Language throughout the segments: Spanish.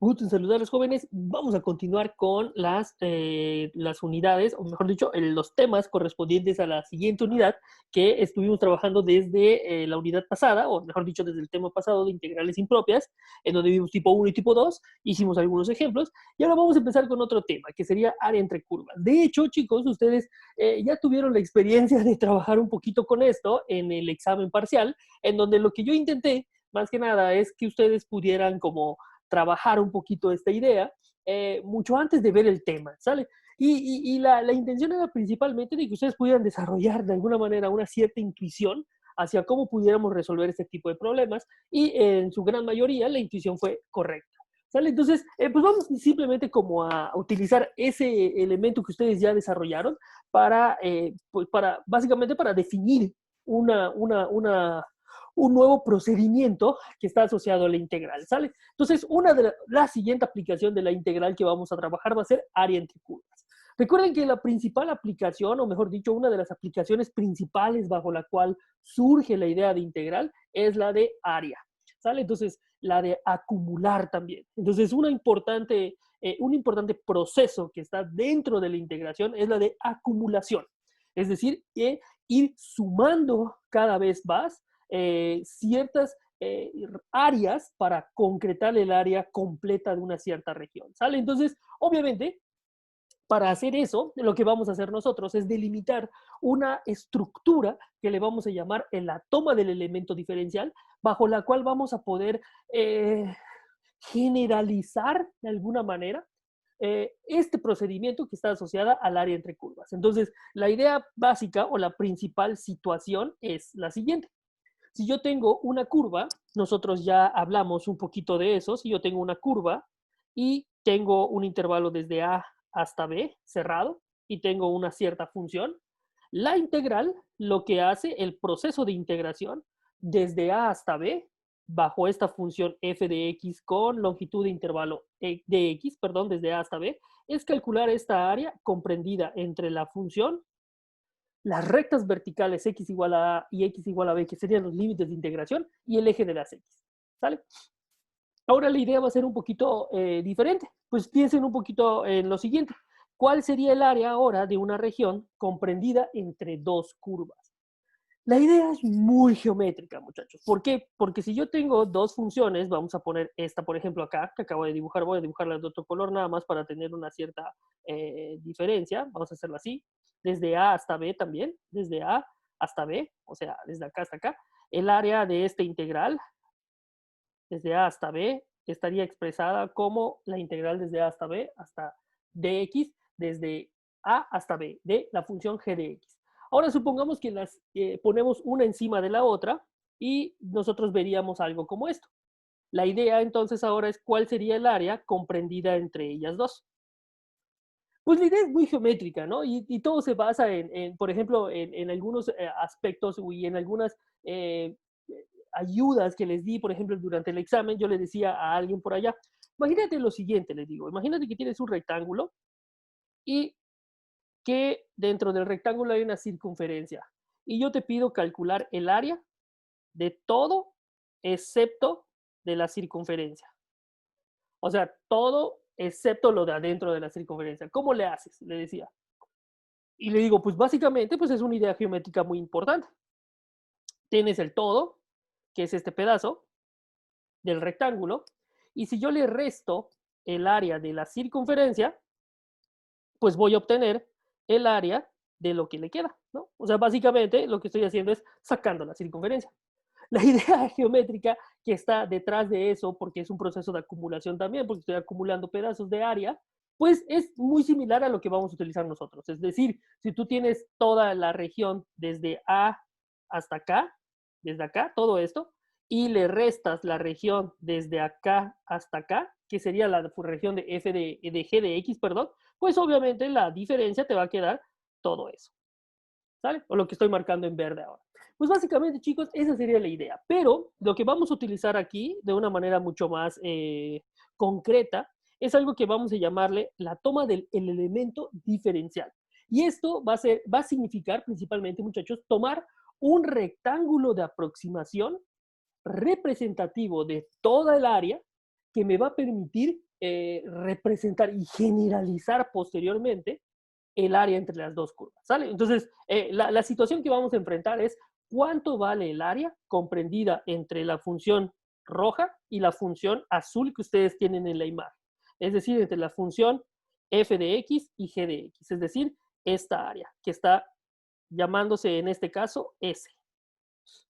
Gusto en saludarles, jóvenes. Vamos a continuar con las unidades, o mejor dicho, los temas correspondientes a la siguiente unidad que estuvimos trabajando desde la unidad pasada, o mejor dicho, desde el tema pasado de integrales impropias, en donde vimos tipo 1 y tipo 2, hicimos algunos ejemplos, y ahora vamos a empezar con otro tema, que sería área entre curvas. De hecho, chicos, ustedes ya tuvieron la experiencia de trabajar un poquito con esto en el examen parcial, en donde lo que yo intenté, más que nada, es que ustedes pudieran como trabajar un poquito esta idea mucho antes de ver el tema, ¿sale? La intención era principalmente de que ustedes pudieran desarrollar de alguna manera una cierta intuición hacia cómo pudiéramos resolver este tipo de problemas y en su gran mayoría la intuición fue correcta. ¿Sale? Entonces, pues vamos simplemente como a utilizar ese elemento que ustedes ya desarrollaron pues básicamente para definir un nuevo procedimiento que está asociado a la integral, ¿sale? Entonces, la siguiente aplicación de la integral que vamos a trabajar va a ser área entre curvas. Recuerden que la principal aplicación, o mejor dicho, una de las aplicaciones principales bajo la cual surge la idea de integral es la de área, ¿sale? Entonces, la de acumular también. Entonces, un importante proceso que está dentro de la integración es la de acumulación. Es decir, ir sumando cada vez más ciertas áreas para concretar el área completa de una cierta región, ¿sale? Entonces, obviamente, para hacer eso, lo que vamos a hacer nosotros es delimitar una estructura que le vamos a llamar la toma del elemento diferencial, bajo la cual vamos a poder generalizar de alguna manera este procedimiento que está asociada al área entre curvas. Entonces, la idea básica o la principal situación es la siguiente. Si yo tengo una curva, nosotros ya hablamos un poquito de eso, si yo tengo una curva y tengo un intervalo desde A hasta B cerrado y tengo una cierta función, la integral lo que hace, el proceso de integración desde A hasta B, bajo esta función f de x con longitud de intervalo de x, perdón, desde A hasta B, es calcular esta área comprendida entre la función, las rectas verticales x igual a A y x igual a B, que serían los límites de integración, y el eje de las x. ¿Sale? Ahora la idea va a ser un poquito diferente. Pues piensen un poquito en lo siguiente. ¿Cuál sería el área ahora de una región comprendida entre dos curvas? La idea es muy geométrica, muchachos. ¿Por qué? Porque si yo tengo dos funciones, vamos a poner esta, por ejemplo, acá, que acabo de dibujar, voy a dibujarla de otro color nada más para tener una cierta diferencia. Vamos a hacerla así. Desde A hasta B también, desde A hasta B, o sea, desde acá hasta acá. El área de esta integral, desde A hasta B, estaría expresada como la integral desde A hasta B hasta dx, desde A hasta B, de la función g de x. Ahora supongamos que las ponemos una encima de la otra y nosotros veríamos algo como esto. La idea entonces ahora es cuál sería el área comprendida entre ellas dos. Pues la idea es muy geométrica, ¿no? Y todo se basa por ejemplo, en algunos aspectos y en algunas eh, ayudas que les di, por ejemplo, durante el examen. Yo le decía a alguien por allá, imagínate lo siguiente, les digo, imagínate que tienes un rectángulo y que dentro del rectángulo hay una circunferencia. Y yo te pido calcular el área de todo excepto de la circunferencia. O sea, todo excepto lo de adentro de la circunferencia. ¿Cómo le haces? Le decía. Y le digo, pues básicamente, pues es una idea geométrica muy importante. Tienes el todo, que es este pedazo del rectángulo, y si yo le resto el área de la circunferencia, pues voy a obtener el área de lo que le queda, ¿no? O sea, básicamente lo que estoy haciendo es sacando la circunferencia. La idea geométrica que está detrás de eso, porque es un proceso de acumulación también, porque estoy acumulando pedazos de área, pues es muy similar a lo que vamos a utilizar nosotros. Es decir, si tú tienes toda la región desde A hasta acá, desde acá, todo esto, y le restas la región desde acá hasta acá, que sería la región de f de g de x, perdón, pues obviamente la diferencia te va a quedar todo eso. ¿Sale? O lo que estoy marcando en verde ahora. Pues básicamente, chicos, esa sería la idea. Pero lo que vamos a utilizar aquí de una manera mucho más concreta es algo que vamos a llamarle la toma del elemento diferencial. Y esto va a significar principalmente, muchachos, tomar un rectángulo de aproximación representativo de toda el área que me va a permitir representar y generalizar posteriormente el área entre las dos curvas, ¿sale? Entonces, la situación que vamos a enfrentar es cuánto vale el área comprendida entre la función roja y la función azul que ustedes tienen en la imagen. Es decir, entre la función f de x y g de x, es decir, esta área que está llamándose en este caso S,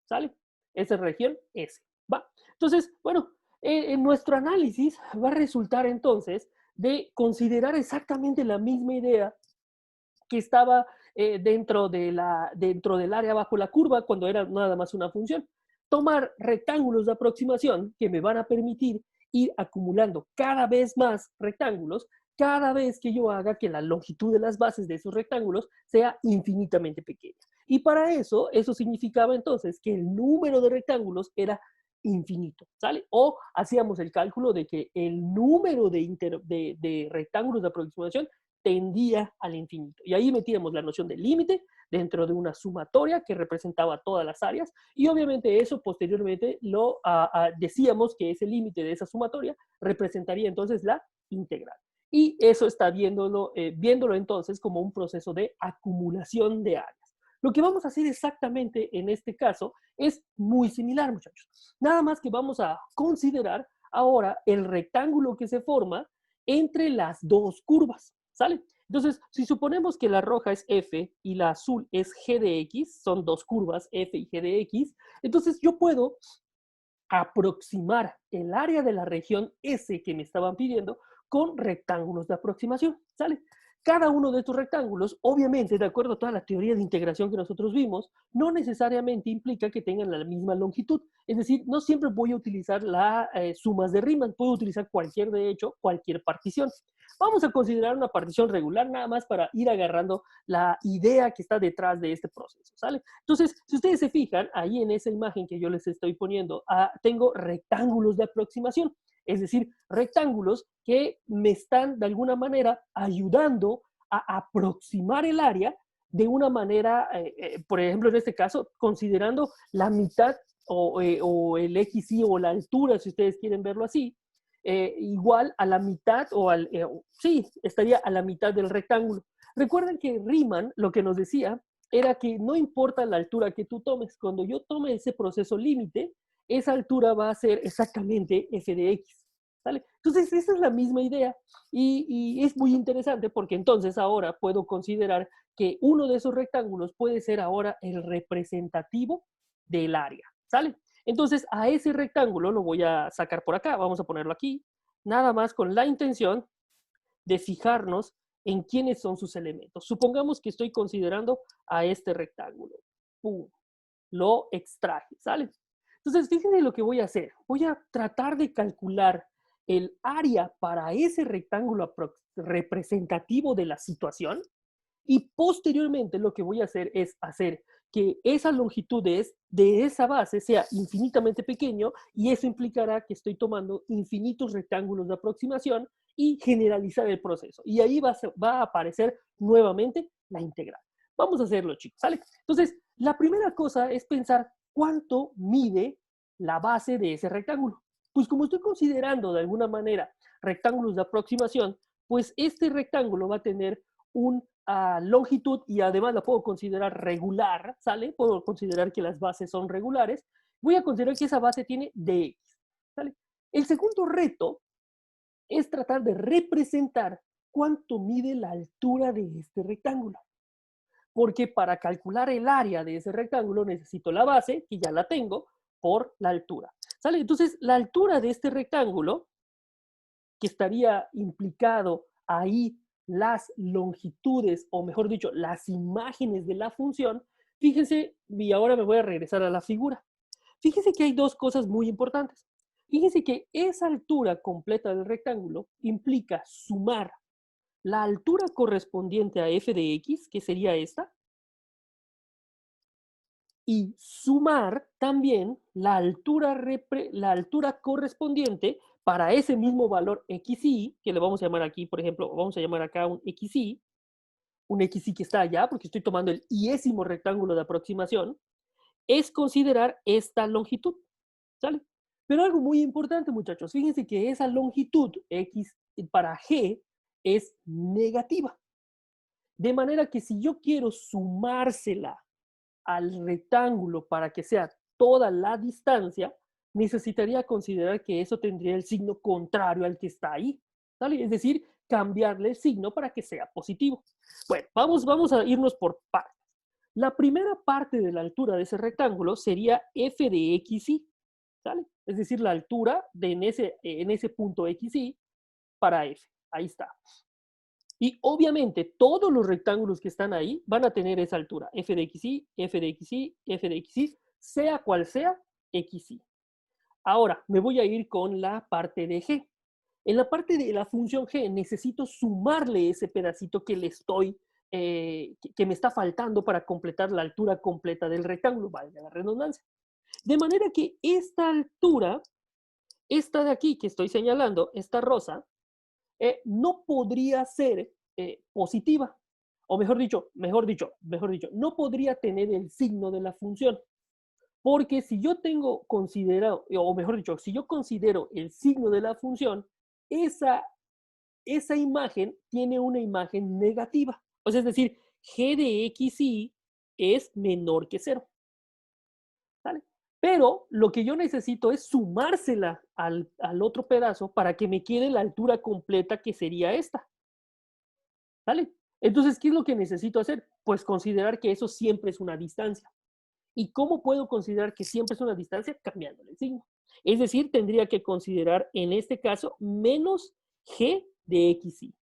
¿sale? Esa región S, ¿va? Entonces, bueno, en nuestro análisis va a resultar entonces de considerar exactamente la misma idea que estaba dentro del área bajo la curva cuando era nada más una función. Tomar rectángulos de aproximación que me van a permitir ir acumulando cada vez más rectángulos cada vez que yo haga que la longitud de las bases de esos rectángulos sea infinitamente pequeña. Y para eso significaba entonces que el número de rectángulos era infinito, ¿sale? O hacíamos el cálculo de que el número de rectángulos de aproximación tendía al infinito. Y ahí metíamos la noción del límite dentro de una sumatoria que representaba todas las áreas y obviamente eso posteriormente lo decíamos que ese límite de esa sumatoria representaría entonces la integral. Y eso está viéndolo entonces como un proceso de acumulación de áreas. Lo que vamos a hacer exactamente en este caso es muy similar, muchachos. Nada más que vamos a considerar ahora el rectángulo que se forma entre las dos curvas. ¿Sale? Entonces, si suponemos que la roja es f y la azul es g de x, son dos curvas f y g de x, entonces yo puedo aproximar el área de la región S que me estaban pidiendo con rectángulos de aproximación, ¿sale? Cada uno de estos rectángulos, obviamente, de acuerdo a toda la teoría de integración que nosotros vimos, no necesariamente implica que tengan la misma longitud. Es decir, no siempre voy a utilizar las sumas de Riemann, puedo utilizar cualquier, de hecho, cualquier partición. Vamos a considerar una partición regular nada más para ir agarrando la idea que está detrás de este proceso, ¿sale? Entonces, si ustedes se fijan, ahí en esa imagen que yo les estoy poniendo, tengo rectángulos de aproximación, es decir, rectángulos que me están de alguna manera ayudando a aproximar el área de una manera, por ejemplo, en este caso, considerando la mitad o el XY o la altura, si ustedes quieren verlo así, igual a la mitad sí, estaría a la mitad del rectángulo. Recuerden que Riemann lo que nos decía era que no importa la altura que tú tomes, cuando yo tome ese proceso límite, esa altura va a ser exactamente f de x. ¿Sale? Entonces, esa es la misma idea y es muy interesante porque entonces ahora puedo considerar que uno de esos rectángulos puede ser ahora el representativo del área. ¿Sale? Entonces, a ese rectángulo lo voy a sacar por acá, vamos a ponerlo aquí, nada más con la intención de fijarnos en quiénes son sus elementos. Supongamos que estoy considerando a este rectángulo. ¡Pum! Lo extraje, ¿sale? Entonces, fíjense lo que voy a hacer. Voy a tratar de calcular el área para ese rectángulo representativo de la situación y posteriormente lo que voy a hacer es hacer que esa longitud de esa base sea infinitamente pequeño y eso implicará que estoy tomando infinitos rectángulos de aproximación y generalizar el proceso. Y ahí va a aparecer nuevamente la integral. Vamos a hacerlo, chicos, ¿sale? Entonces, la primera cosa es pensar cuánto mide la base de ese rectángulo. Pues como estoy considerando de alguna manera rectángulos de aproximación, pues este rectángulo va a tener un longitud y además la puedo considerar regular, ¿sale? Puedo considerar que las bases son regulares. Voy a considerar que esa base tiene dx, ¿sale? El segundo reto es tratar de representar cuánto mide la altura de este rectángulo. Porque para calcular el área de ese rectángulo necesito la base, que ya la tengo, por la altura. ¿Sale? Entonces, la altura de este rectángulo, que estaría implicado ahí las longitudes, o mejor dicho, las imágenes de la función, fíjense, y ahora me voy a regresar a la figura. Fíjense que hay dos cosas muy importantes. Fíjense que esa altura completa del rectángulo implica sumar la altura correspondiente a f de x, que sería esta, y sumar también la altura correspondiente para ese mismo valor xy, que le vamos a llamar aquí, por ejemplo, vamos a llamar acá un xy que está allá, porque estoy tomando el iésimo rectángulo de aproximación, es considerar esta longitud, ¿sale? Pero algo muy importante, muchachos, fíjense que esa longitud X para G es negativa. De manera que si yo quiero sumársela al rectángulo para que sea toda la distancia, necesitaría considerar que eso tendría el signo contrario al que está ahí, ¿vale? Es decir, cambiarle el signo para que sea positivo. Bueno, vamos a irnos por partes. La primera parte de la altura de ese rectángulo sería f de xy, ¿sale? Es decir, la altura de en ese punto xy para f. Ahí está. Y obviamente todos los rectángulos que están ahí van a tener esa altura, f de xy, f de xy, f de xy, sea cual sea xy. Ahora me voy a ir con la parte de g. En la parte de la función g necesito sumarle ese pedacito que le estoy, que me está faltando para completar la altura completa del rectángulo, valga la redundancia. De manera que esta altura, esta de aquí que estoy señalando, esta rosa, no podría ser positiva. O mejor dicho, no podría tener el signo de la función. Porque si yo tengo considerado, o mejor dicho, si yo considero el signo de la función, esa, esa imagen tiene una imagen negativa. O sea, es decir, g de xy es menor que 0. ¿Sale? Pero lo que yo necesito es sumársela al otro pedazo para que me quede la altura completa que sería esta. ¿Sale? Entonces, ¿qué es lo que necesito hacer? Pues considerar que eso siempre es una distancia. ¿Y cómo puedo considerar que siempre es una distancia? Cambiándole el signo. Es decir, tendría que considerar en este caso menos g de xy.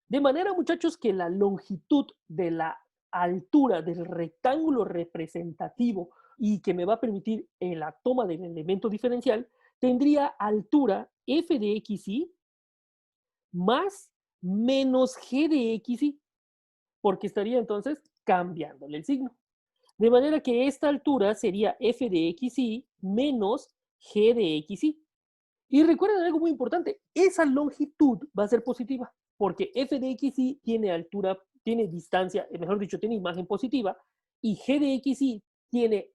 De manera, muchachos, que la longitud de la altura del rectángulo representativo y que me va a permitir la toma del elemento diferencial, tendría altura f de xy más menos g de xy, porque estaría entonces cambiándole el signo. De manera que esta altura sería f de xy menos g de xy. Y recuerden algo muy importante, esa longitud va a ser positiva, porque f de xy tiene altura, tiene distancia, mejor dicho, tiene imagen positiva, y g de xy tiene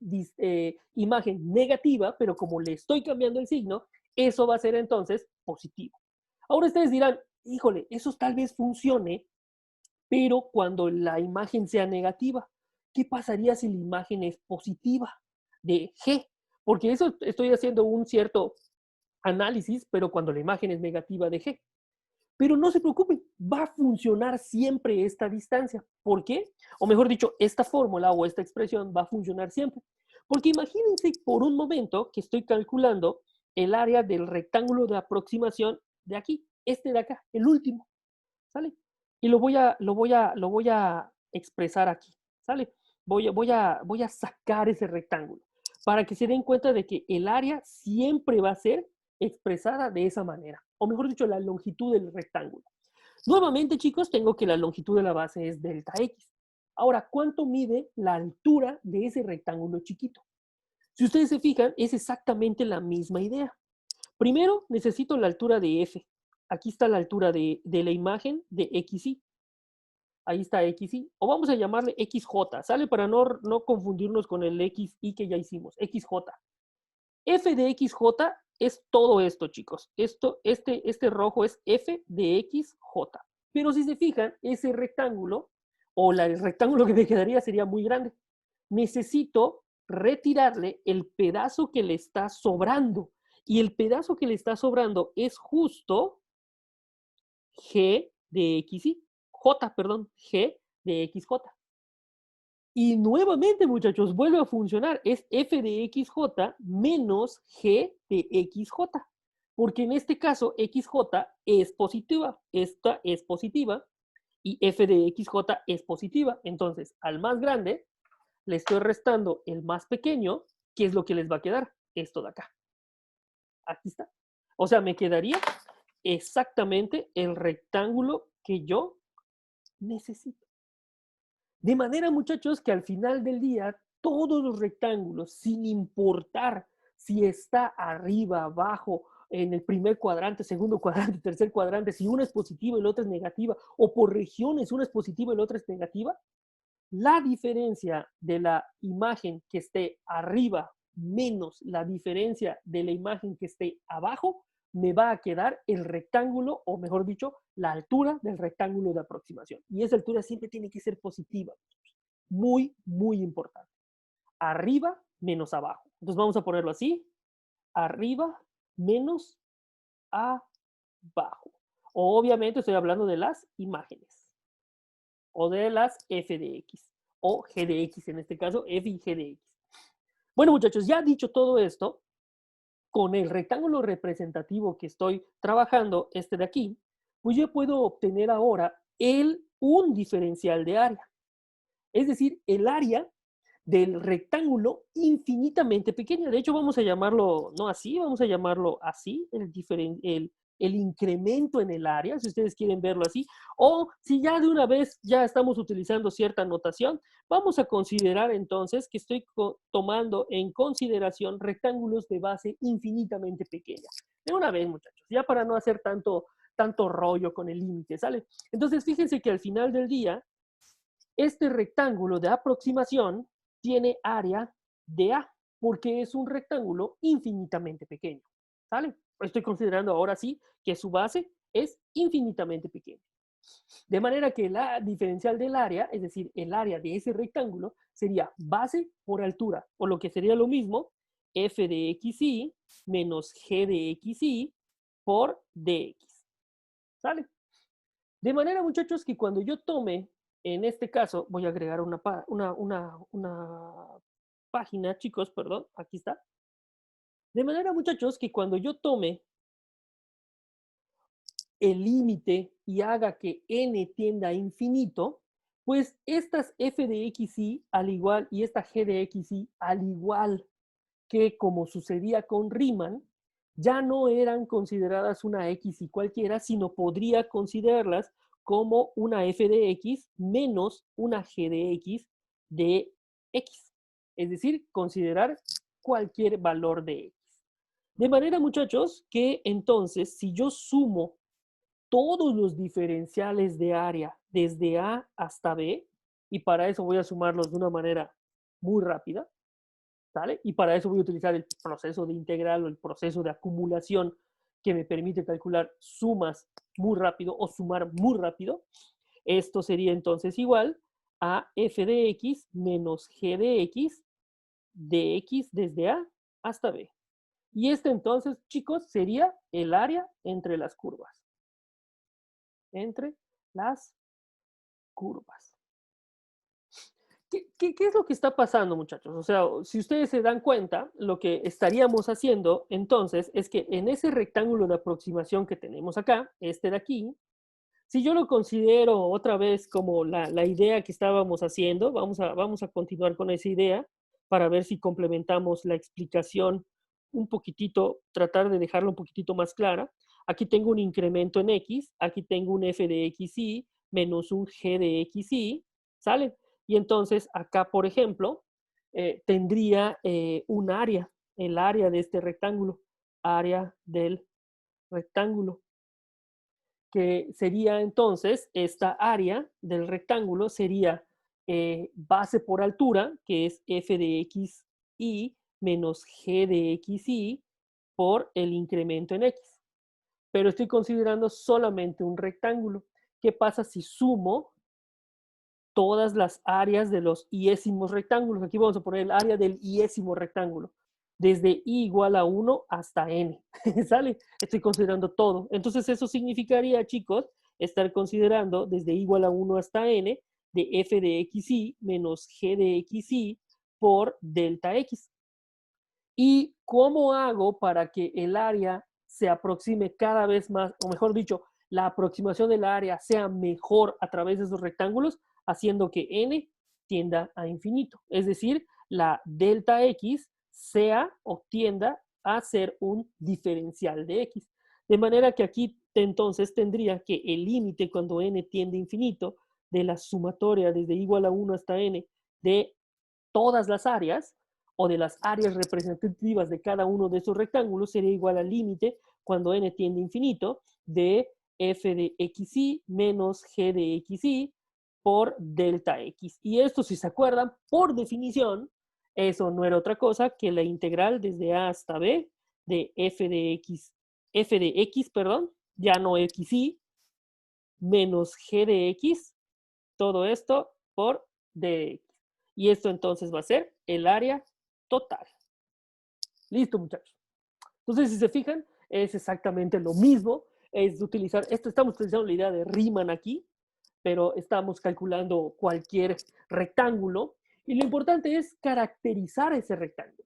imagen negativa, pero como le estoy cambiando el signo, eso va a ser entonces positivo. Ahora ustedes dirán, híjole, eso tal vez funcione, pero cuando la imagen sea negativa, ¿qué pasaría si la imagen es positiva de G? Porque eso estoy haciendo un cierto análisis, pero cuando la imagen es negativa de G. Pero no se preocupen, va a funcionar siempre esta distancia. ¿Por qué? O mejor dicho, esta fórmula o esta expresión va a funcionar siempre. Porque imagínense por un momento que estoy calculando el área del rectángulo de aproximación de aquí, este de acá, el último. ¿Sale? Y lo voy a expresar aquí, ¿sale? Voy a sacar ese rectángulo para que se den cuenta de que el área siempre va a ser expresada de esa manera, o mejor dicho, la longitud del rectángulo. Nuevamente, chicos, tengo que la longitud de la base es delta X. Ahora, ¿cuánto mide la altura de ese rectángulo chiquito? Si ustedes se fijan, es exactamente la misma idea. Primero, necesito la altura de F. Aquí está la altura de la imagen de XY. Ahí está XY. O vamos a llamarle XJ, ¿sale? Para no confundirnos con el XY que ya hicimos. XJ. F de XJ es todo esto, chicos. Este rojo es F de XJ. Pero si se fijan, ese rectángulo, o el rectángulo que me quedaría sería muy grande. Necesito retirarle el pedazo que le está sobrando. Y el pedazo que le está sobrando es justo G de XY. J, perdón, G de XJ. Y nuevamente, muchachos, vuelve a funcionar. Es f de xj menos g de xj. Porque en este caso, xj es positiva. Esta es positiva. Y f de xj es positiva. Entonces, al más grande, le estoy restando el más pequeño. ¿Qué es lo que les va a quedar? Esto de acá. Aquí está. O sea, me quedaría exactamente el rectángulo que yo necesito. De manera, muchachos, que al final del día, todos los rectángulos, sin importar si está arriba, abajo, en el primer cuadrante, segundo cuadrante, tercer cuadrante, si una es positiva y la otra es negativa, o por regiones, una es positiva y la otra es negativa, la diferencia de la imagen que esté arriba menos la diferencia de la imagen que esté abajo, me va a quedar el rectángulo, o mejor dicho, la altura del rectángulo de aproximación. Y esa altura siempre tiene que ser positiva. Muy, muy importante. Arriba menos abajo. Entonces vamos a ponerlo así. Arriba menos abajo. Obviamente estoy hablando de las imágenes. O de las f de x. O g de x, en este caso, f y g de x. Bueno, muchachos, ya dicho todo esto, con el rectángulo representativo que estoy trabajando, este de aquí, pues yo puedo obtener ahora un diferencial de área. Es decir, el área del rectángulo infinitamente pequeño. De hecho, vamos a llamarlo, no así, vamos a llamarlo así, el incremento en el área, si ustedes quieren verlo así, o si ya de una vez ya estamos utilizando cierta notación, vamos a considerar entonces que estoy tomando en consideración rectángulos de base infinitamente pequeña. De una vez, muchachos, ya para no hacer tanto rollo con el límite, ¿sale? Entonces, fíjense que al final del día, este rectángulo de aproximación tiene área de A, porque es un rectángulo infinitamente pequeño, ¿sale? Estoy considerando ahora sí que su base es infinitamente pequeña. De manera que la diferencial del área, es decir, el área de ese rectángulo, sería base por altura, o lo que sería lo mismo, f de xy menos g de xy por dx, ¿sale? De manera, muchachos, que cuando yo tome, en este caso, voy a agregar una página, chicos, perdón, aquí está. De manera, muchachos, que cuando yo tome el límite y haga que n tienda a infinito, pues estas f de xy al igual y esta g de xy al igual que como sucedía con Riemann, ya no eran consideradas una x y cualquiera, sino podría considerarlas como una f de x menos una g de x de x. Es decir, considerar cualquier valor de x. De manera, muchachos, que entonces, si yo sumo todos los diferenciales de área desde A hasta B, y para eso voy a sumarlos de una manera muy rápida, ¿sale? Y para eso voy a utilizar el proceso de integral o el proceso de acumulación que me permite calcular sumas muy rápido o sumar muy rápido. Esto sería entonces igual a f de x menos g de x desde A hasta B. Y este entonces, chicos, sería el área entre las curvas. Entre las curvas. ¿Qué es lo que está pasando, muchachos? O sea, si ustedes se dan cuenta, lo que estaríamos haciendo entonces es que en ese rectángulo de aproximación que tenemos acá, este de aquí, si yo lo considero otra vez como la idea que estábamos haciendo, vamos a continuar con esa idea para ver si complementamos la explicación un poquitito, tratar de dejarlo un poquitito más clara. Aquí tengo un incremento en x, aquí tengo un f de xy menos un g de xy, ¿sale? Y entonces acá, por ejemplo, tendría un área, el área de este rectángulo, área del rectángulo, que sería entonces esta área del rectángulo sería base por altura, que es f de xy menos g de xy por el incremento en x. Pero estoy considerando solamente un rectángulo. ¿Qué pasa si sumo todas las áreas de los iésimos rectángulos? Aquí vamos a poner el área del iésimo rectángulo, desde i igual a 1 hasta n, ¿sale? Estoy considerando todo. Entonces eso significaría, chicos, estar considerando desde i igual a 1 hasta n de f de xy menos g de xy por delta x. ¿Y cómo hago para que el área se aproxime cada vez más, o mejor dicho, la aproximación del área sea mejor a través de esos rectángulos, haciendo que n tienda a infinito? Es decir, la delta x sea o tienda a ser un diferencial de x. De manera que aquí entonces tendría que el límite cuando n tiende a infinito de la sumatoria desde igual a 1 hasta n de todas las áreas o de las áreas representativas de cada uno de esos rectángulos sería igual al límite cuando n tiende a infinito de f de xy menos g de xy por delta x. Y esto, si se acuerdan, por definición, Eso no era otra cosa que la integral desde a hasta b de f de x, perdón, ya no xy, menos g de x, todo esto por dx. Y esto entonces va a ser el área total. Listo, muchachos. Entonces, si se fijan, es exactamente lo mismo. Es utilizar, esto estamos utilizando la idea de Riemann aquí, pero estamos calculando cualquier rectángulo. Y lo importante es caracterizar ese rectángulo.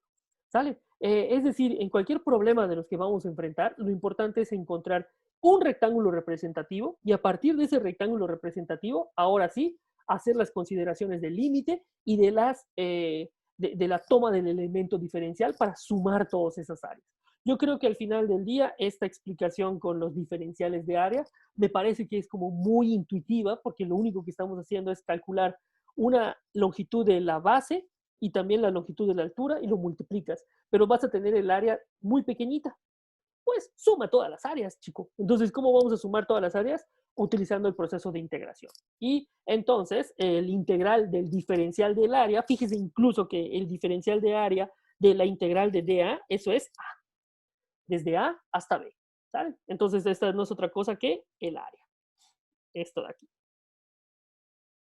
¿Sale? Es decir, en cualquier problema de los que vamos a enfrentar, lo importante es encontrar un rectángulo representativo y a partir de ese rectángulo representativo, ahora sí, hacer las consideraciones del límite y de, de la toma del elemento diferencial para sumar todas esas áreas. Yo creo que al final del día, esta explicación con los diferenciales de área me parece que es como muy intuitiva porque lo único que estamos haciendo es calcular una longitud de la base y también la longitud de la altura y lo multiplicas, pero vas a tener el área muy pequeñita. Pues suma todas las áreas, chico. Entonces, ¿cómo vamos a sumar todas las áreas? Utilizando el proceso de integración. Y entonces, el integral del diferencial del área, fíjese incluso que el diferencial de área de la integral de dA, eso es A, desde A hasta B. ¿Sale? Entonces, esta no es otra cosa que el área. Esto de aquí.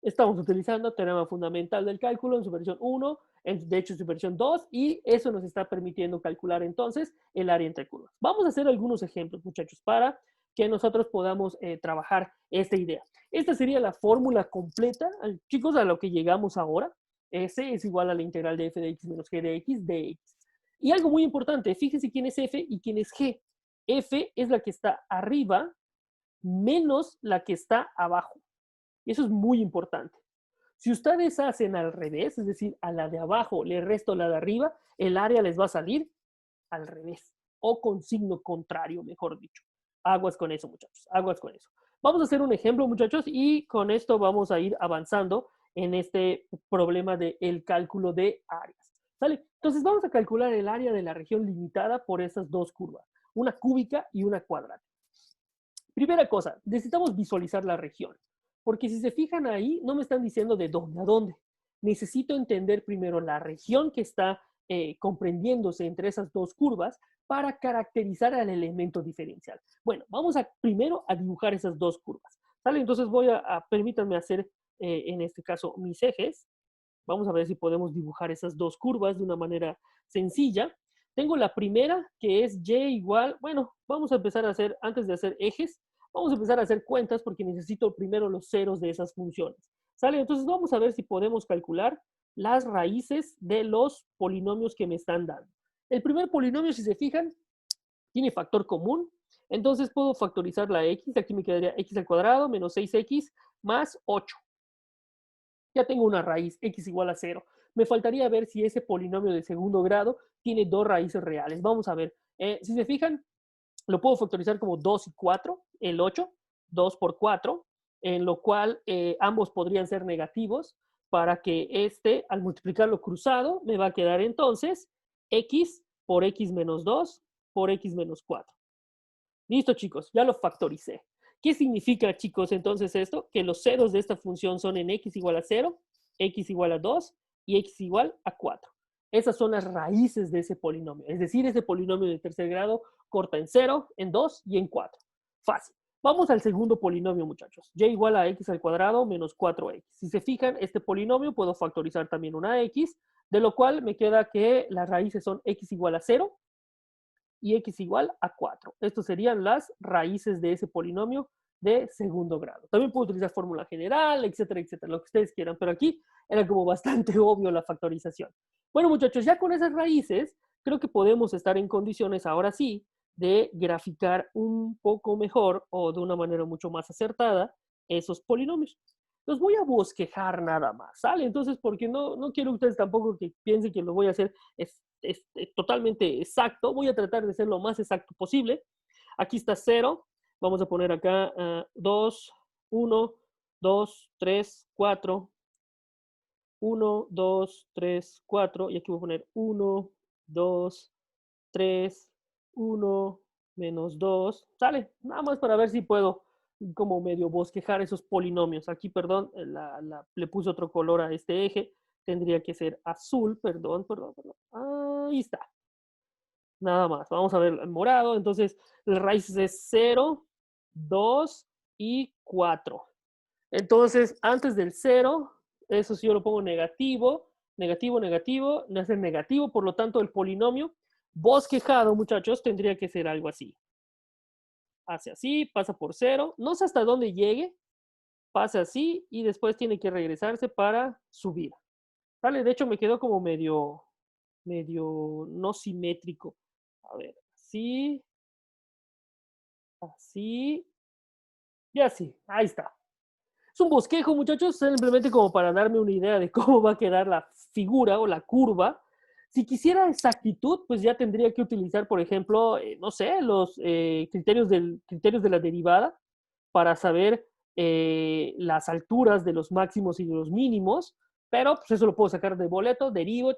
Estamos utilizando teorema fundamental del cálculo en su versión 1, de hecho en su versión 2, y eso nos está permitiendo calcular entonces el área entre curvas. Vamos a hacer algunos ejemplos, muchachos, para que nosotros podamos trabajar esta idea. Esta sería la fórmula completa, chicos, a lo que llegamos ahora. S es igual a la integral de f de x menos g de x dx. Y algo muy importante, fíjense quién es f y quién es g. F es la que está arriba menos la que está abajo. Y eso es muy importante. Si ustedes hacen al revés, es decir, a la de abajo le resto la de arriba, el área les va a salir al revés o con signo contrario, mejor dicho. Aguas con eso, muchachos, aguas con eso. Vamos a hacer un ejemplo, muchachos, y con esto vamos a ir avanzando en este problema del cálculo de áreas. ¿Sale? Entonces vamos a calcular el área de la región limitada por esas dos curvas, una cúbica y una cuadrática. Primera cosa, necesitamos visualizar la región. Porque si se fijan ahí, no me están diciendo de dónde a dónde. Necesito entender primero la región que está comprendiéndose entre esas dos curvas para caracterizar al elemento diferencial. Bueno, vamos a primero a dibujar esas dos curvas. ¿Sale? Entonces permítanme hacer en este caso mis ejes. Vamos a ver si podemos dibujar esas dos curvas de una manera sencilla. Tengo la primera que es y igual, bueno, vamos a empezar a hacer, antes de hacer ejes, vamos a empezar a hacer cuentas porque necesito primero los ceros de esas funciones. ¿Sale? Entonces vamos a ver si podemos calcular las raíces de los polinomios que me están dando. El primer polinomio, si se fijan, tiene factor común. Entonces puedo factorizar la x. Aquí me quedaría x al cuadrado menos 6x más 8. Ya tengo una raíz, x igual a 0. Me faltaría ver si ese polinomio de segundo grado tiene dos raíces reales. Vamos a ver. Si se fijan, lo puedo factorizar como 2 y 4, el 8, 2 por 4, en lo cual ambos podrían ser negativos para que este, al multiplicarlo cruzado, me va a quedar entonces x por x menos 2 por x menos 4. Listo, chicos, ya lo factoricé. ¿Qué significa, chicos, entonces esto? Que los ceros de esta función son en x igual a 0, x igual a 2 y x igual a 4. Esas son las raíces de ese polinomio. Es decir, ese polinomio de tercer grado corta en 0, en 2 y en 4. Fácil. Vamos al segundo polinomio, muchachos. Y igual a x al cuadrado menos 4x. Si se fijan, este polinomio puedo factorizar también una x, de lo cual me queda que las raíces son x igual a 0, y x igual a 4. Estos serían las raíces de ese polinomio de segundo grado. También puedo utilizar fórmula general, etcétera, etcétera, lo que ustedes quieran, pero aquí era como bastante obvio la factorización. Bueno, muchachos, ya con esas raíces, creo que podemos estar en condiciones ahora sí de graficar un poco mejor o de una manera mucho más acertada esos polinomios. Los voy a bosquejar nada más, ¿sale? Entonces, porque no quiero ustedes tampoco que piensen que lo voy a hacer totalmente exacto. Voy a tratar de ser lo más exacto posible. Aquí está 0. Vamos a poner acá 2, 1, 2, 3, 4. 1, 2, 3, 4. Y aquí voy a poner 1, 2, 3, 1, menos 2. ¿Sale? Nada más para ver si puedo como medio bosquejar esos polinomios. Aquí, perdón, le puse otro color a este eje tendría que ser azul, perdón. Ahí está. Nada más. Vamos a ver el morado. Entonces, la raíz es 0, 2 y 4. Entonces, antes del 0, eso sí yo lo pongo negativo, negativo, negativo, no es el negativo, por lo tanto el polinomio bosquejado, muchachos, tendría que ser algo así. Hace así, pasa por 0, no sé hasta dónde llegue, pasa así y después tiene que regresarse para subir. ¿Vale? De hecho me quedó como medio no simétrico. A ver, así, así y así. Ahí está. Es un bosquejo, muchachos, simplemente como para darme una idea de cómo va a quedar la figura o la curva. Si quisiera exactitud, pues ya tendría que utilizar, por ejemplo, no sé, los criterios de la derivada para saber las alturas de los máximos y de los mínimos, pero pues eso lo puedo sacar de boleto, derivo,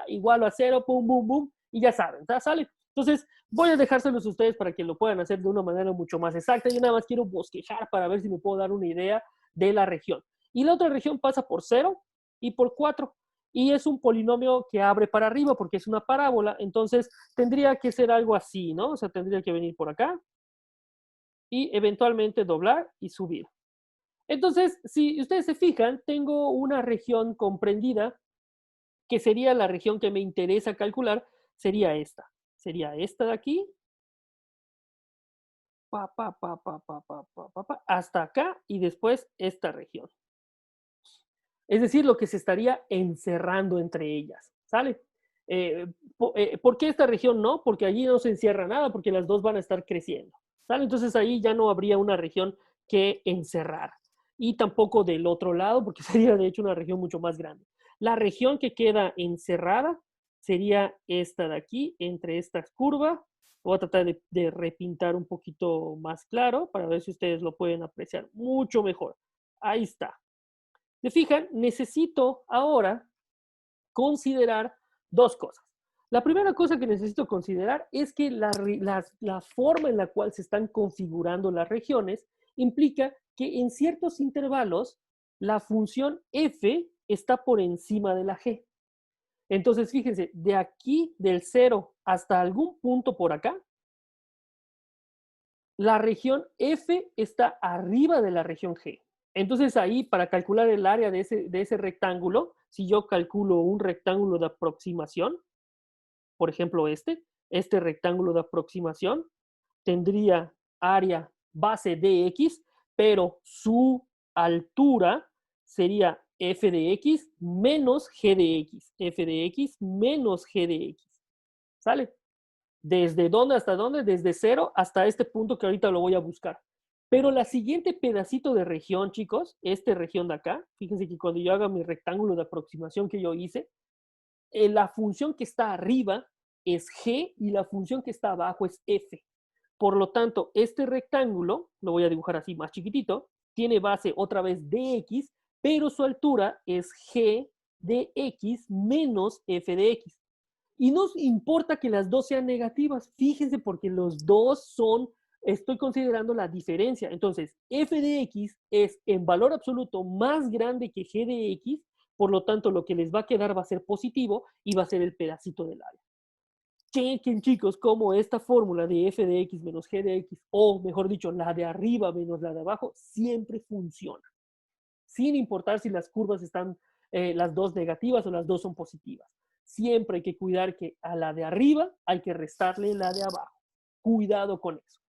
igual a 0, pum, pum, pum, y ya saben, ¿tá? Sale. Entonces, voy a dejárselos a ustedes para que lo puedan hacer de una manera mucho más exacta. Yo nada más quiero bosquejar para ver si me puedo dar una idea de la región. Y la otra región pasa por 0 y por 4. Y es un polinomio que abre para arriba porque es una parábola. Entonces, tendría que ser algo así, ¿no? O sea, tendría que venir por acá y eventualmente doblar y subir. Entonces, si ustedes se fijan, tengo una región comprendida que sería la región que me interesa calcular, sería esta. Sería esta de aquí, hasta acá y después esta región. Es decir, lo que se estaría encerrando entre ellas, ¿sale? ¿Por qué esta región no? Porque allí no se encierra nada, porque las dos van a estar creciendo, ¿sale? Entonces ahí ya no habría una región que encerrar. Y tampoco del otro lado, porque sería de hecho una región mucho más grande. La región que queda encerrada sería esta de aquí, entre estas curvas. Voy a tratar de repintar un poquito más claro para ver si ustedes lo pueden apreciar mucho mejor. Ahí está. ¿Se fijan? Necesito ahora considerar dos cosas. La primera cosa que necesito considerar es que la forma en la cual se están configurando las regiones implica que en ciertos intervalos la función f está por encima de la g. Entonces, fíjense, de aquí, del 0 hasta algún punto por acá, la región f está arriba de la región g. Entonces ahí, para calcular el área de ese rectángulo, si yo calculo un rectángulo de aproximación, por ejemplo este rectángulo de aproximación tendría área base de x, pero su altura sería f de x menos g de x, f de x menos g de x. ¿Sale? ¿Desde dónde hasta dónde? Desde 0 hasta este punto que ahorita lo voy a buscar. Pero la siguiente pedacito de región, chicos, región de acá, fíjense que cuando yo haga mi rectángulo de aproximación que yo hice, la función que está arriba es g y la función que está abajo es f. Por lo tanto, este rectángulo, lo voy a dibujar así más chiquitito, tiene base otra vez de x, pero su altura es g de x menos f de x. Y nos importa que las dos sean negativas. Fíjense porque los dos son, estoy considerando la diferencia. Entonces, f de x es en valor absoluto más grande que g de x, por lo tanto, lo que les va a quedar va a ser positivo y va a ser el pedacito del área. Chequen, chicos, cómo esta fórmula de f de x menos g de x, o mejor dicho, la de arriba menos la de abajo, siempre funciona. Sin importar si las curvas están las dos negativas o las dos son positivas. Siempre hay que cuidar que a la de arriba hay que restarle la de abajo. Cuidado con eso.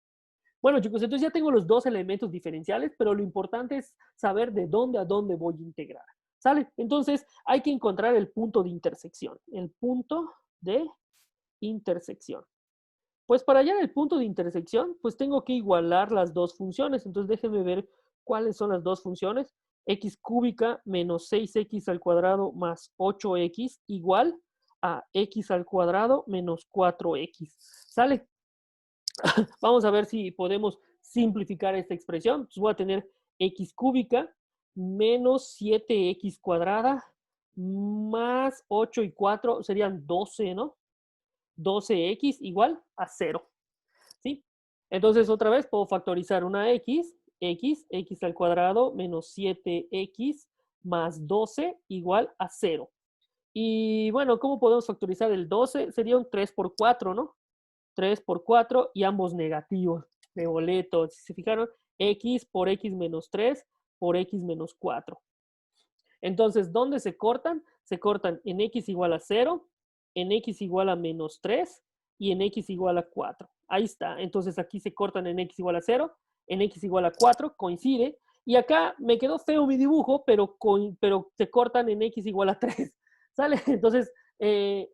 Bueno, chicos, entonces ya tengo los dos elementos diferenciales, pero lo importante es saber de dónde a dónde voy a integrar. ¿Sale? Entonces hay que encontrar el punto de intersección. El punto de intersección. Pues para hallar el punto de intersección, pues tengo que igualar las dos funciones. Entonces déjenme ver cuáles son las dos funciones. X cúbica menos 6x al cuadrado más 8x igual a x al cuadrado menos 4x. ¿Sale? Vamos a ver si podemos simplificar esta expresión. Entonces voy a tener x cúbica menos 7x cuadrada más 8 y 4 serían 12, ¿no? 12x igual a 0. ¿Sí? Entonces, otra vez puedo factorizar una x al cuadrado menos 7x más 12 igual a 0. Y bueno, ¿cómo podemos factorizar el 12? Sería un 3 por 4, ¿no? 3 por 4 y ambos negativos de boleto. Si se fijaron, x por x menos 3 por x menos 4. Entonces, ¿dónde se cortan? Se cortan en x igual a 0, en x igual a menos 3 y en x igual a 4. Ahí está. Entonces, aquí se cortan en x igual a 0, en x igual a 4, coincide. Y acá me quedó feo mi dibujo, pero se cortan en x igual a 3. ¿Sale? Entonces,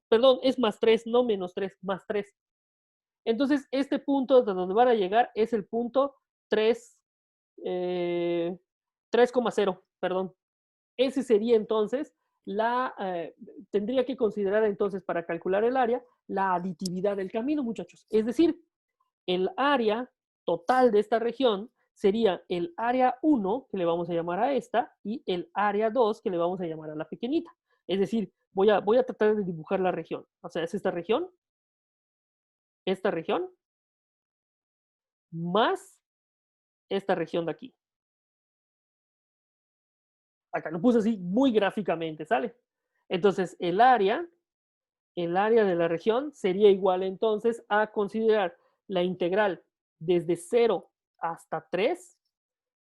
perdón, es más 3, no menos 3, más 3. Entonces, este punto de donde van a llegar es el punto 3, 3,0, perdón. Ese sería entonces tendría que considerar entonces para calcular el área la aditividad del camino, muchachos. Es decir, el área total de esta región sería el área 1, que le vamos a llamar a esta, y el área 2, que le vamos a llamar a la pequeñita. Es decir, voy a tratar de dibujar la región. O sea, es esta región, más esta región de aquí. Acá lo puse así muy gráficamente, ¿sale? Entonces, el área de la región sería igual entonces a considerar la integral desde 0 hasta 3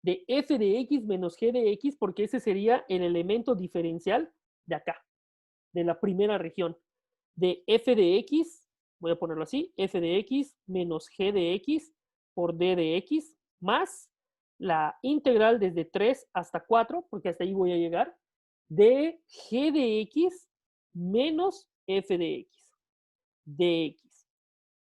de f de x menos g de x, porque ese sería el elemento diferencial de acá, de la primera región. De f de x, voy a ponerlo así, f de x menos g de x por d de x, más la integral desde 3 hasta 4, porque hasta ahí voy a llegar, de g de x menos f de x, dx.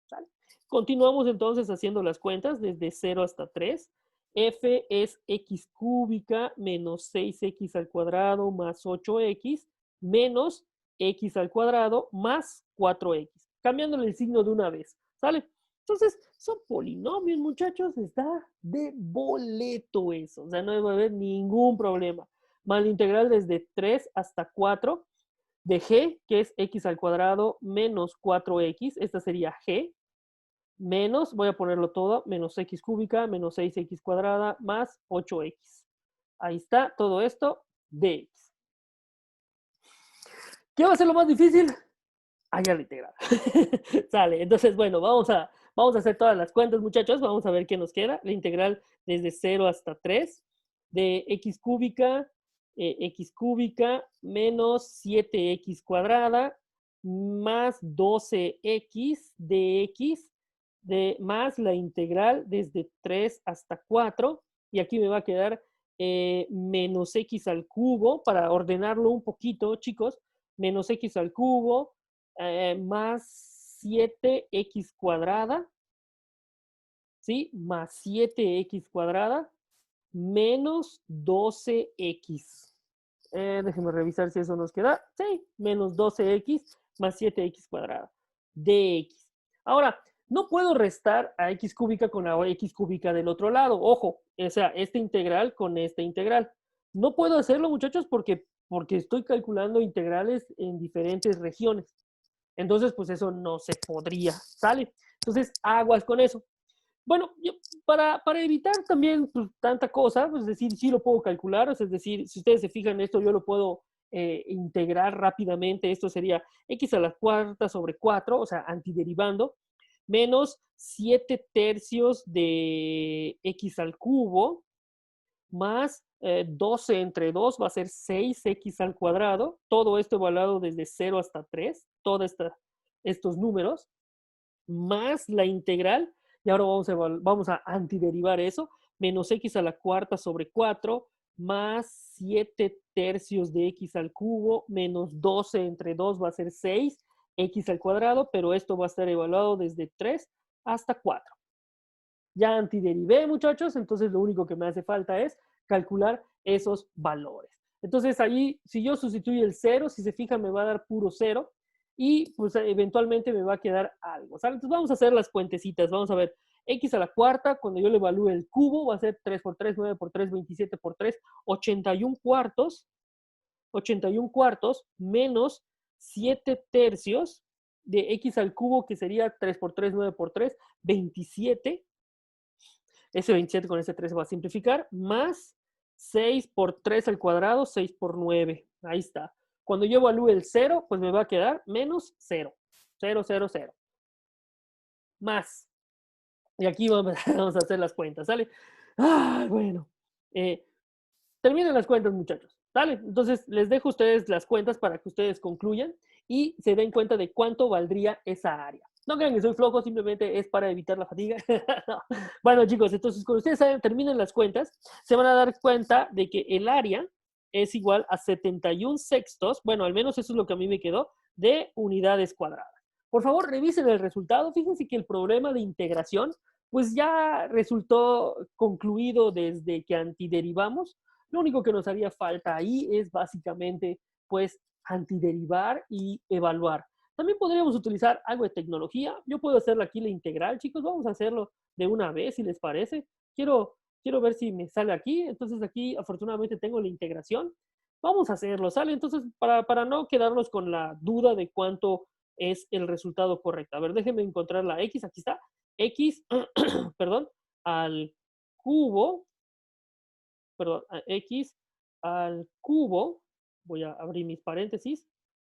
¿Sale? Continuamos entonces haciendo las cuentas desde 0 hasta 3. F es x cúbica menos 6x al cuadrado más 8x menos x al cuadrado más 4x. Cambiándole el signo de una vez. ¿Sale? Entonces, son polinomios, muchachos. Está de boleto eso. O sea, no debe haber ningún problema. Más la integral desde 3 hasta 4 de g, que es x al cuadrado menos 4x. Esta sería g, menos, voy a ponerlo todo, menos x cúbica, menos 6x cuadrada, más 8x. Ahí está, todo esto, dx. ¿Qué va a ser lo más difícil? Hallar la integral. Sale, entonces, bueno, vamos a hacer todas las cuentas, muchachos. Vamos a ver qué nos queda. La integral desde 0 hasta 3 de x cúbica menos 7x cuadrada más 12x de x más la integral desde 3 hasta 4. Y aquí me va a quedar menos x al cubo, para ordenarlo un poquito, chicos. Menos x al cubo más 7x cuadrada, ¿sí? Más 7x cuadrada menos 12x. Déjenme revisar si eso nos queda. Sí, menos 12x más 7x cuadrada dx. Ahora, no puedo restar a x cúbica con la x cúbica del otro lado. Ojo, o sea, esta integral con esta integral. No puedo hacerlo, muchachos, porque estoy calculando integrales en diferentes regiones. Entonces, pues eso no se podría, ¿sale? Entonces, aguas con eso. Bueno, yo, para evitar también pues, tanta cosa, pues, es decir, sí lo puedo calcular, es decir, si ustedes se fijan en esto, yo lo puedo integrar rápidamente. Esto sería x a la cuarta sobre 4, o sea, antiderivando, menos 7 tercios de x al cubo, más 12 entre 2 va a ser 6x al cuadrado. Todo esto evaluado desde 0 hasta 3, todos estos números, más la integral. Y ahora vamos a antiderivar eso. Menos x a la cuarta sobre 4, más 7 tercios de x al cubo, menos 12 entre 2 va a ser 6x al cuadrado, pero esto va a estar evaluado desde 3 hasta 4. Ya antiderivé, muchachos, entonces lo único que me hace falta es calcular esos valores. Entonces ahí, si yo sustituyo el 0, si se fijan, me va a dar puro 0 y pues eventualmente me va a quedar algo, ¿sale? Entonces vamos a hacer las puentecitas. Vamos a ver, x a la cuarta, cuando yo le evalúe el cubo, va a ser 3 por 3, 9 por 3, 27 por 3, 81 cuartos, 81 cuartos menos 7 tercios de x al cubo, que sería 3 por 3, 9 por 3, 27. Ese 27 con ese 3 se va a simplificar, más 6 por 3 al cuadrado, 6 por 9. Ahí está. Cuando yo evalúe el 0, pues me va a quedar menos 0. 0, 0, 0. Más. Y aquí vamos, vamos a hacer las cuentas, ¿sale? Ah, bueno. Eh, Terminen las cuentas, muchachos. ¿Sale? Entonces, les dejo a ustedes las cuentas para que ustedes concluyan y se den cuenta de cuánto valdría esa área. No crean que soy flojo, simplemente es para evitar la fatiga. No. Bueno, chicos, entonces cuando ustedes terminen las cuentas, se van a dar cuenta de que el área es igual a 71 sextos, bueno, al menos eso es lo que a mí me quedó, de unidades cuadradas. Por favor, revisen el resultado. Fíjense que el problema de integración, pues ya resultó concluido desde que antiderivamos. Lo único que nos haría falta ahí es básicamente, pues, antiderivar y evaluar. También podríamos utilizar algo de tecnología. Yo puedo hacerlo aquí la integral, chicos. Vamos a hacerlo de una vez, si les parece. Quiero ver si me sale aquí. Entonces aquí, afortunadamente, tengo la integración. Vamos a hacerlo, ¿sale? Entonces, para no quedarnos con la duda de cuánto es el resultado correcto. A ver, déjenme encontrar la X. Aquí está. X, perdón, al cubo, perdón, a X al cubo, voy a abrir mis paréntesis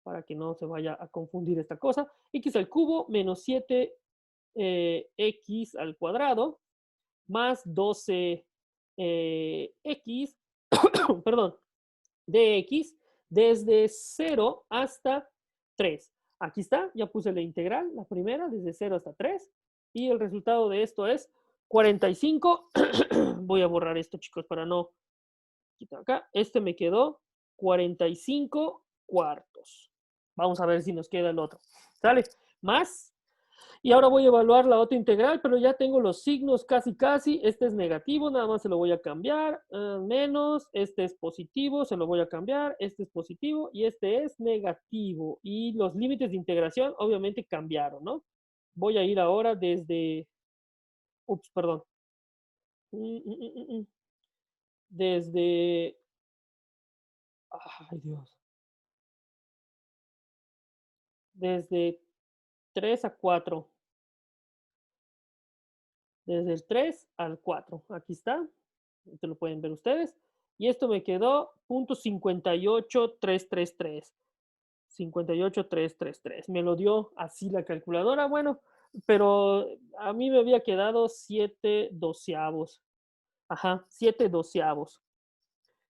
para que no se vaya a confundir esta cosa, X al cubo menos 7 X al cuadrado más 12 X, perdón, dx desde 0 hasta 3. Aquí está, ya puse la integral, la primera, desde 0 hasta 3, y el resultado de esto es 45. Voy a borrar esto, chicos, para no quitar acá. Este me quedó 45 cuartos. Vamos a ver si nos queda el otro. ¿Sale? Más. Y ahora voy a evaluar la otra integral, pero ya tengo los signos casi casi. Este es negativo, nada más se lo voy a cambiar. Menos, este es positivo, se lo voy a cambiar. Este es positivo y este es negativo. Y los límites de integración obviamente cambiaron, ¿no? Voy a ir ahora desde... Ups, perdón. Desde... Ay, Dios. Desde 3 a 4. Desde el 3 al 4. Aquí está. Esto lo pueden ver ustedes. Y esto me quedó punto 58333. 58333. Me lo dio así la calculadora. Bueno, pero a mí me había quedado 7 doceavos. Ajá, 7 doceavos.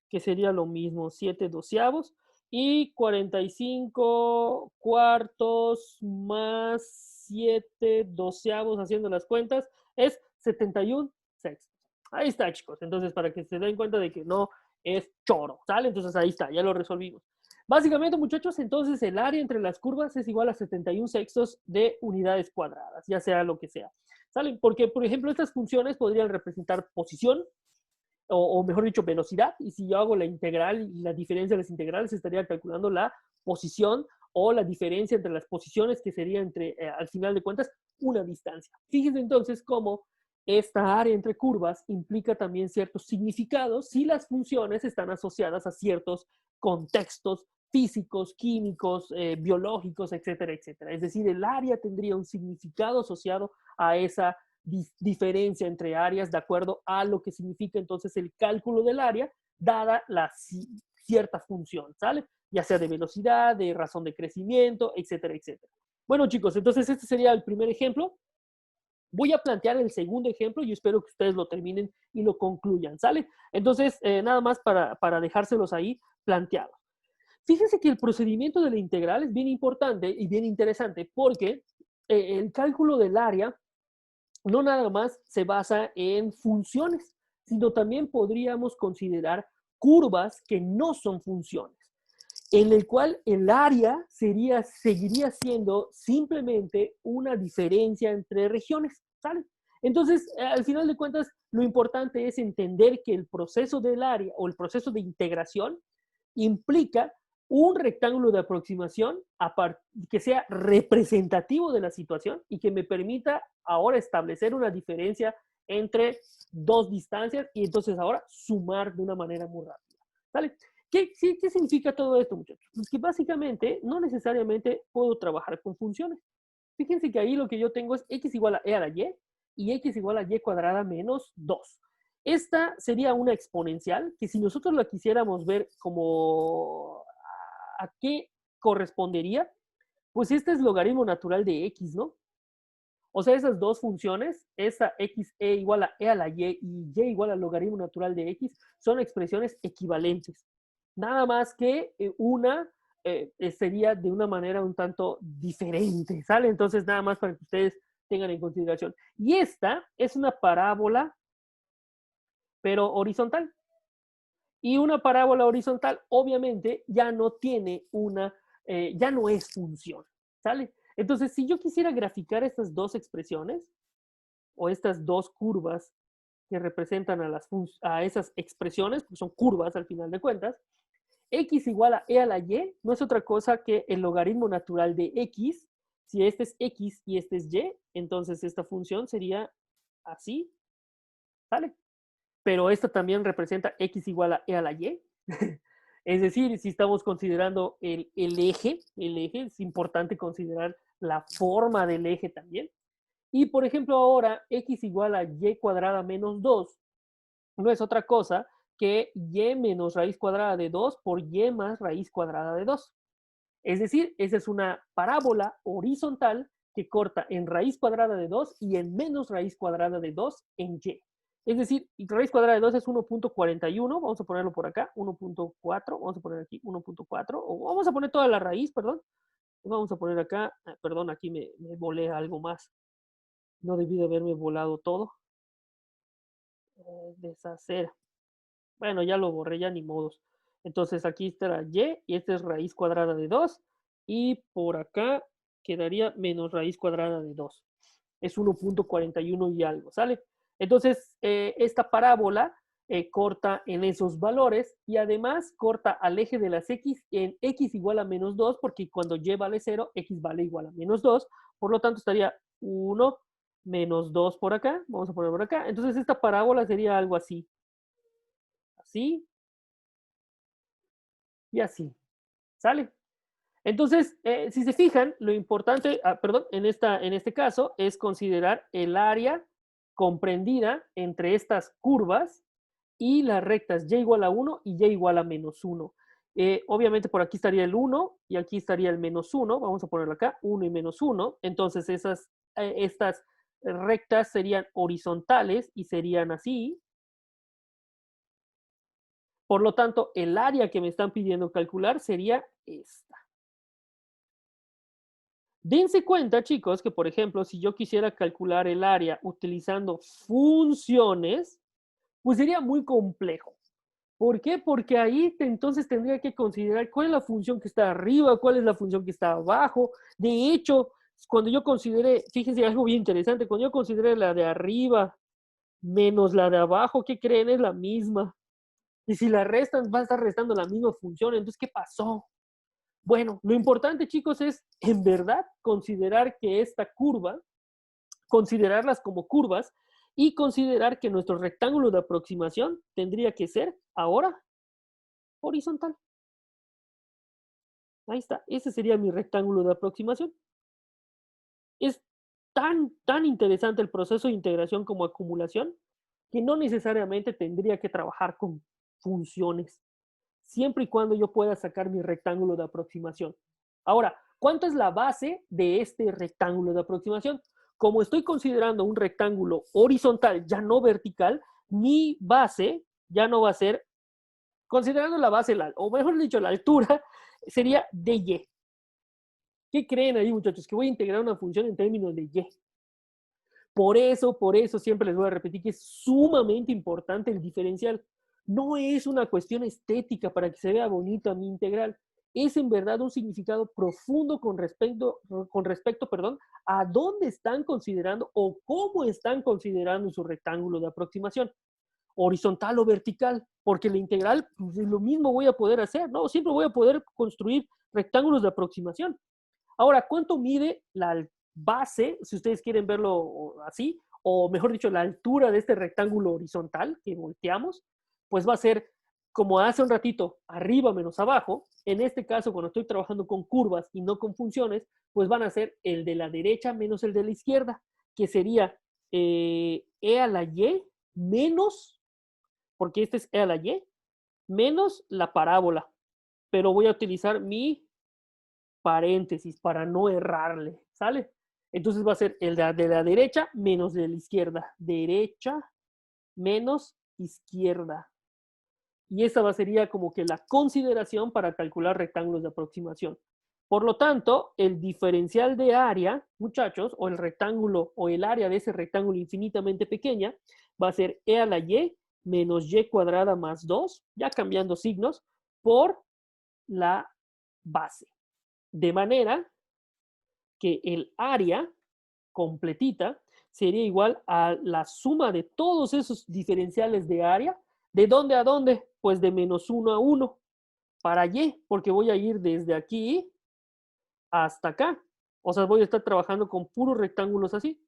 Que sería lo mismo, 7 doceavos. Y 45 cuartos más 7 doceavos, haciendo las cuentas, es 71 sextos. Ahí está, chicos. Entonces, para que se den cuenta de que no es choro, ¿sale? Entonces, ahí está, ya lo resolvimos. Básicamente, muchachos, entonces el área entre las curvas es igual a 71 sextos de unidades cuadradas, ya sea lo que sea. ¿Sale? Porque, por ejemplo, estas funciones podrían representar posición, o mejor dicho, velocidad, y si yo hago la integral y la diferencia de las integrales, estaría calculando la posición o la diferencia entre las posiciones, que sería entre, al final de cuentas, una distancia. Fíjense entonces cómo esta área entre curvas implica también ciertos significados si las funciones están asociadas a ciertos contextos físicos, químicos, biológicos, etcétera, etcétera. Es decir, el área tendría un significado asociado a esa diferencia entre áreas de acuerdo a lo que significa entonces el cálculo del área dada la cierta función, ¿sale? Ya sea de velocidad, de razón de crecimiento, etcétera, etcétera. Bueno, chicos, entonces este sería el primer ejemplo. Voy a plantear el segundo ejemplo y espero que ustedes lo terminen y lo concluyan, ¿sale? Entonces, nada más para dejárselos ahí planteados. Fíjense que el procedimiento de la integral es bien importante y bien interesante porque el cálculo del área no nada más se basa en funciones, sino también podríamos considerar curvas que no son funciones, en el cual el área seguiría siendo simplemente una diferencia entre regiones, ¿sale? Entonces, al final de cuentas, lo importante es entender que el proceso del área o el proceso de integración implica un rectángulo de aproximación que sea representativo de la situación y que me permita ahora establecer una diferencia entre dos distancias y entonces ahora sumar de una manera muy rápida. ¿Vale? ¿Qué significa todo esto, muchachos? Pues que básicamente no necesariamente puedo trabajar con funciones. Fíjense que ahí lo que yo tengo es x igual a e a la y x igual a y cuadrada menos 2. Esta sería una exponencial que si nosotros la quisiéramos ver como a qué correspondería, pues este es logaritmo natural de x, ¿no? O sea, esas dos funciones, esa xe igual a e a la y y igual al logaritmo natural de x, son expresiones equivalentes. Nada más que una sería de una manera un tanto diferente, ¿sale? Entonces, nada más para que ustedes tengan en consideración. Y esta es una parábola, pero horizontal. Y una parábola horizontal, obviamente, ya no tiene una, ya no es función, ¿sale? Entonces, si yo quisiera graficar estas dos expresiones o estas dos curvas que representan a esas expresiones, porque son curvas al final de cuentas, x igual a e a la y no es otra cosa que el logaritmo natural de x. Si este es x y este es y, entonces esta función sería así, ¿sale? Pero esta también representa x igual a e a la y. Es decir, si estamos considerando el eje, es importante considerar la forma del eje también. Y por ejemplo ahora, x igual a y cuadrada menos 2 no es otra cosa que y menos raíz cuadrada de 2 por y más raíz cuadrada de 2. Es decir, esa es una parábola horizontal que corta en raíz cuadrada de 2 y en menos raíz cuadrada de 2 en y. Es decir, raíz cuadrada de 2 es 1.41, vamos a ponerlo por acá, 1.4, vamos a poner aquí 1.4, o vamos a poner toda la raíz, perdón. Vamos a poner acá, perdón, aquí me volé algo más. No debí de haberme volado todo. Deshacer. Bueno, ya lo borré, ya ni modos. Entonces aquí estará y esta es raíz cuadrada de 2. Y por acá quedaría menos raíz cuadrada de 2. Es 1.41 y algo, ¿sale? Entonces, esta parábola corta en esos valores y además corta al eje de las x en x igual a menos 2, porque cuando y vale 0, x vale igual a menos 2. Por lo tanto, estaría 1 menos 2 por acá. Vamos a poner por acá. Entonces, esta parábola sería algo así. Así y así. ¿Sale? Entonces, si se fijan, lo importante, perdón, en este caso es considerar el área comprendida entre estas curvas y las rectas y igual a 1 y y igual a menos 1. Obviamente por aquí estaría el 1 y aquí estaría el menos 1. Vamos a ponerlo acá, 1 y menos 1. Entonces estas rectas serían horizontales y serían así. Por lo tanto, el área que me están pidiendo calcular sería esta. Dense cuenta, chicos, que por ejemplo, si yo quisiera calcular el área utilizando funciones, pues sería muy complejo. ¿Por qué? Porque ahí entonces tendría que considerar cuál es la función que está arriba, cuál es la función que está abajo. De hecho, cuando yo consideré, fíjense algo bien interesante, cuando yo consideré la de arriba menos la de abajo, ¿qué creen? Es la misma. Y si la restan, va a estar restando la misma función. Entonces, ¿qué pasó? Bueno, lo importante, chicos, es en verdad considerar que esta curva, considerarlas como curvas y considerar que nuestro rectángulo de aproximación tendría que ser ahora horizontal. Ahí está, ese sería mi rectángulo de aproximación. Es tan interesante el proceso de integración como acumulación que no necesariamente tendría que trabajar con funciones, siempre y cuando yo pueda sacar mi rectángulo de aproximación. Ahora, ¿cuánto es la base de este rectángulo de aproximación? Como estoy considerando un rectángulo horizontal, ya no vertical, mi base ya no va a ser, considerando la base, o mejor dicho, la altura, sería de y. ¿Qué creen ahí, muchachos? Que voy a integrar una función en términos de y. Por eso siempre les voy a repetir que es sumamente importante el diferencial. No es una cuestión estética para que se vea bonito mi integral. Es en verdad un significado profundo con respecto, perdón, a dónde están considerando o cómo están considerando su rectángulo de aproximación, horizontal o vertical, porque la integral, pues, lo mismo voy a poder hacer, ¿no? Siempre voy a poder construir rectángulos de aproximación. Ahora, ¿cuánto mide la base, si ustedes quieren verlo así, o mejor dicho, la altura de este rectángulo horizontal que volteamos? Pues va a ser, como hace un ratito, arriba menos abajo. En este caso, cuando estoy trabajando con curvas y no con funciones, pues van a ser el de la derecha menos el de la izquierda, que sería e a la y menos porque este es e a la y, menos la parábola, pero voy a utilizar mi paréntesis para no errarle, ¿sale? Entonces va a ser el de la derecha menos de la izquierda. Derecha menos izquierda. Y esa sería como que la consideración para calcular rectángulos de aproximación. Por lo tanto, el diferencial de área, muchachos, o el rectángulo o el área de ese rectángulo infinitamente pequeña, va a ser e a la y menos y cuadrada más 2, ya cambiando signos, por la base. De manera que el área completita sería igual a la suma de todos esos diferenciales de área. ¿De dónde a dónde? Pues de menos 1 a 1 para y, porque voy a ir desde aquí hasta acá. O sea, voy a estar trabajando con puros rectángulos así.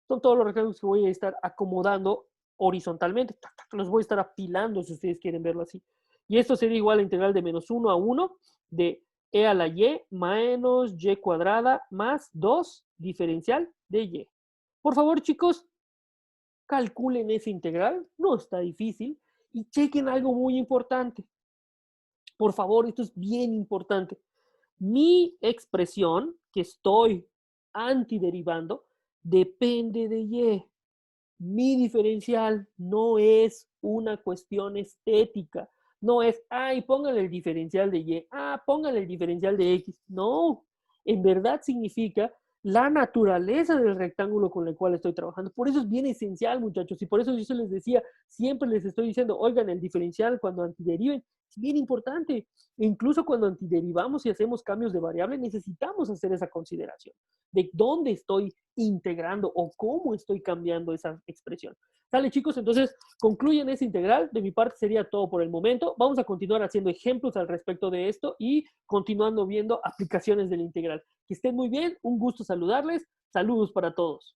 Son todos los rectángulos que voy a estar acomodando horizontalmente. Los voy a estar apilando si ustedes quieren verlo así. Y esto sería igual a integral de menos 1 a 1 de e a la y menos y cuadrada más 2 diferencial de y. Por favor, chicos, calculen ese integral. No está difícil. Y chequen algo muy importante. Por favor, esto es bien importante. Mi expresión que estoy antiderivando depende de y. Mi diferencial no es una cuestión estética. No es, ay, póngale el diferencial de y, póngale el diferencial de x. No, en verdad significa la naturaleza del rectángulo con el cual estoy trabajando. Por eso es bien esencial, muchachos, y por eso yo se les decía, siempre les estoy diciendo, oigan, el diferencial cuando antideriven es bien importante. E incluso cuando antiderivamos y hacemos cambios de variable, necesitamos hacer esa consideración de dónde estoy integrando o cómo estoy cambiando esa expresión. Dale, chicos, entonces concluyen ese integral. De mi parte sería todo por el momento. Vamos a continuar haciendo ejemplos al respecto de esto y continuando viendo aplicaciones del integral. Que estén muy bien, un gusto saludarles. Saludos para todos.